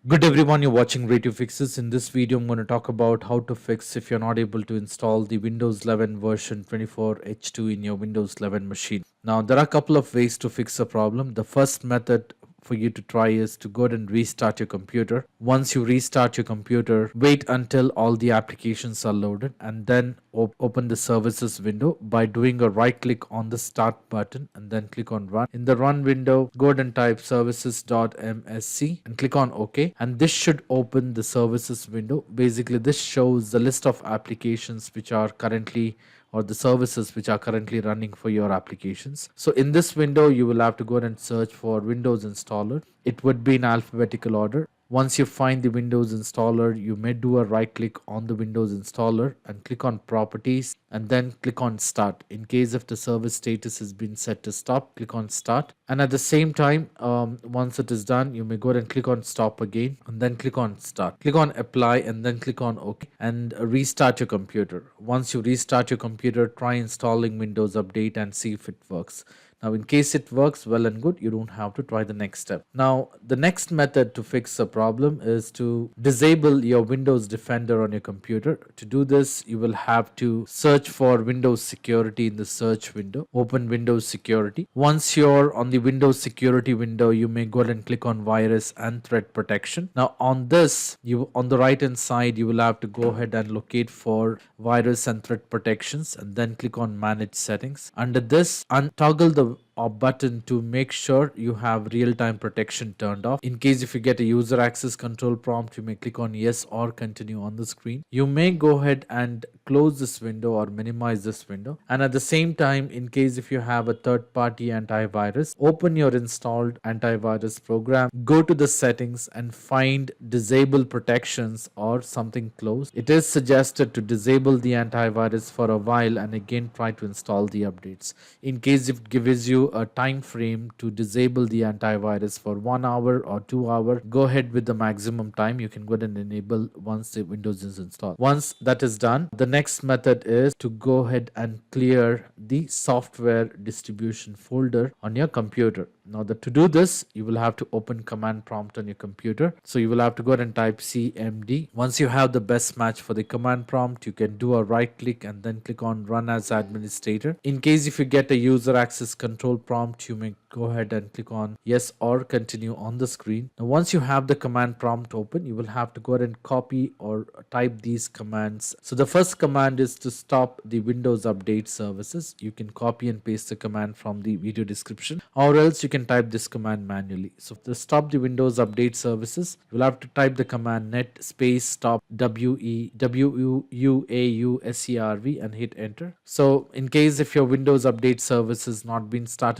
Good everyone, you're watching Radio Fixes. In this video, I'm going to talk about how to fix if you're not able to install the Windows 11 version 24H2 in your Windows 11 machine. Now, there are a couple of ways to fix the problem. The first method for you to try is to go ahead and restart your computer. Once you restart your computer, wait until all the applications are loaded and then open the services window by doing a right click on the start button and then click on run. In the run window, go ahead and type services.msc and click on OK, and this should open the services window. Basically, this shows the list of applications which are currently or the services which are currently running for your applications. So in this window, you will have to go ahead and search for Windows installer. It would be in alphabetical order. Once you find the Windows installer, you may do a right click on the Windows installer and click on properties and then click on start. In case if the service status has been set to stop, click on start. And at the same time, once it is done, you may go ahead and click on stop again and then click on start. Click on apply and then click on OK and restart your computer. Once you restart your computer, try installing Windows Update and see if it works. Now, in case it works, well and good, you don't have to try the next step. Now, the next method to fix the problem is to disable your Windows Defender on your computer. To do this, you will have to search for Windows Security in the search window. Open Windows Security. Once you're on the Windows Security window, you may go ahead and click on Virus and Threat Protection. Now, on this, on the right hand side, you will have to go ahead and locate for Virus and Threat Protections and then click on Manage Settings. Under this, untoggle the button to make sure you have real-time protection turned off. In case if you get a user access control prompt, you may click on yes or continue on the screen. You may go ahead and close this window or minimize this window. And at the same time, in case if you have a third-party antivirus, open your installed antivirus program, go to the settings and find disable protections or something close. It is suggested to disable the antivirus for a while and again try to install the updates. In case it gives you a time frame to disable the antivirus for 1 hour or 2 hours, go ahead with the maximum time. You can go ahead and enable once the Windows is installed. Once that is done, the next method is to go ahead and clear the software distribution folder on your computer. Now, to do this, you will have to open command prompt on your computer. So you will have to go ahead and type cmd. Once you have the best match for the command prompt, you can do a right click and then click on run as administrator. In case if you get a user access control prompt, you may go ahead and click on yes or continue on the screen. Now, once you have the command prompt open, you will have to go ahead and copy or type these commands. So the first command is to stop the Windows Update services. You can copy and paste the command from the video description, or else you can type this command manually. So to stop the Windows Update services, you will have to type the command net space stop wuauserv and hit enter. So in case if your Windows Update service has not been started,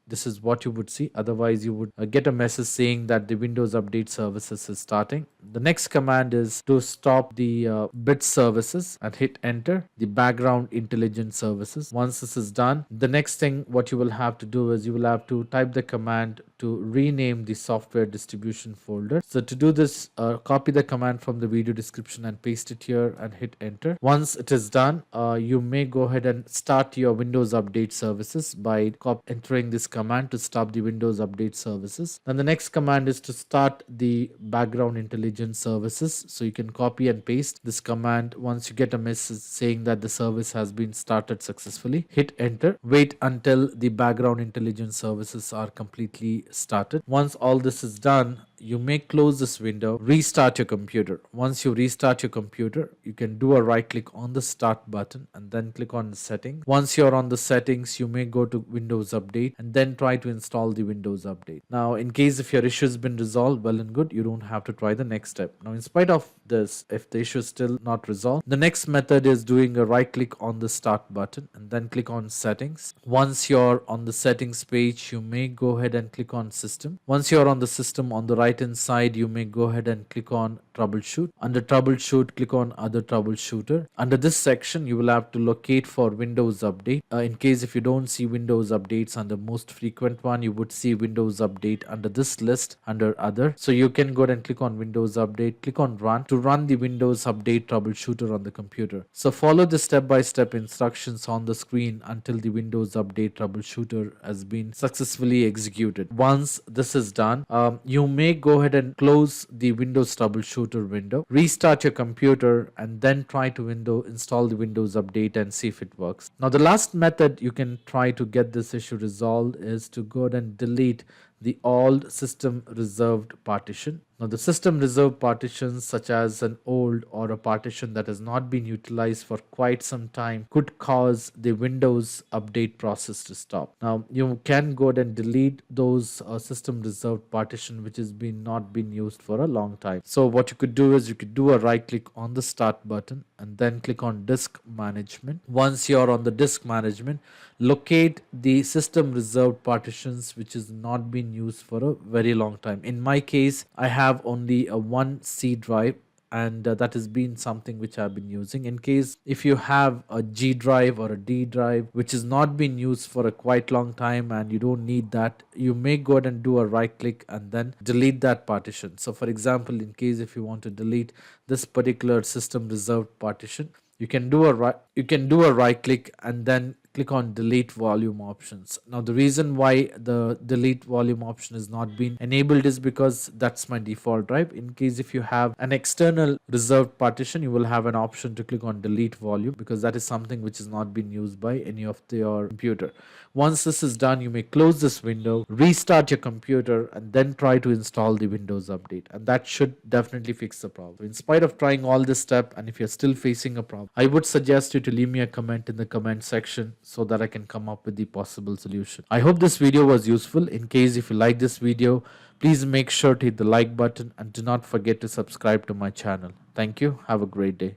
this is what you would see. Otherwise, you would get a message saying that the Windows Update services is starting. The next command is to stop the bit services and hit enter, the background intelligence services. Once this is done, the next thing what you will have to do is you will have to type the command to rename the software distribution folder. So to do this, copy the command from the video description and paste it here and hit enter. Once it is done, you may go ahead and start your Windows Update services by entering this command to stop the Windows Update services. Then the next command is to start the background intelligence services. So you can copy and paste this command. Once you get a message saying that the service has been started successfully, hit enter. Wait until the background intelligence services are completely started. Once all this is done, you may close this window, restart your computer. Once you restart your computer, you can do a right click on the start button and then click on the settings. Once you're on the settings, you may go to Windows Update and then try to install the Windows Update. Now, in case if your issue has been resolved, well and good, you don't have to try the next step. Now, in spite of this, if the issue is still not resolved, the next method is doing a right click on the start button and then click on settings. Once you're on the settings page, you may go ahead and click on system. Once you're on the system, on the right hand side, you may go ahead and click on troubleshoot. Under troubleshoot, click on other troubleshooter. Under this section, you will have to locate for Windows Update. In case if you don't see Windows Updates under most frequent one, you would see Windows Update under this list under other. So you can go ahead and click on Windows Update, click on run to run the Windows Update troubleshooter on the computer. So follow the step-by-step instructions on the screen until the Windows Update troubleshooter has been successfully executed. Once this is done, you may go ahead and close the Windows Troubleshooter window, restart your computer, and then try to install the Windows update and see if it works. Now, the last method you can try to get this issue resolved is to go ahead and delete the old system reserved partition. Now, the system reserved partitions, such as an old or a partition that has not been utilized for quite some time, could cause the Windows update process to stop. Now, you can go ahead and delete those system reserved partition which has not been used for a long time. So what you could do is you could do a right click on the start button and then click on disk management. Once you're on the disk management, locate the system reserved partitions which has not been used for a very long time. In my case, I have only a 1 C drive, and that has been something which I've been using. In case if you have a G drive or a D drive which has not been used for a quite long time and you don't need that, you may go ahead and do a right click and then delete that partition. So for example, in case if you want to delete this particular system reserved partition, you can do a right click and then click on delete volume options. Now, the reason why the delete volume option is not been enabled is because that's my default drive. In case if you have an external reserved partition, you will have an option to click on delete volume, because that is something which is not been used by any of your computer. Once this is done, you may close this window, restart your computer, and then try to install the Windows update, and that should definitely fix the problem. In spite of trying all this step, and if you're still facing a problem, I would suggest you to leave me a comment in the comment section so that I can come up with the possible solution. I hope this video was useful. In case if you like this video, please make sure to hit the like button and do not forget to subscribe to my channel. Thank you. Have a great day.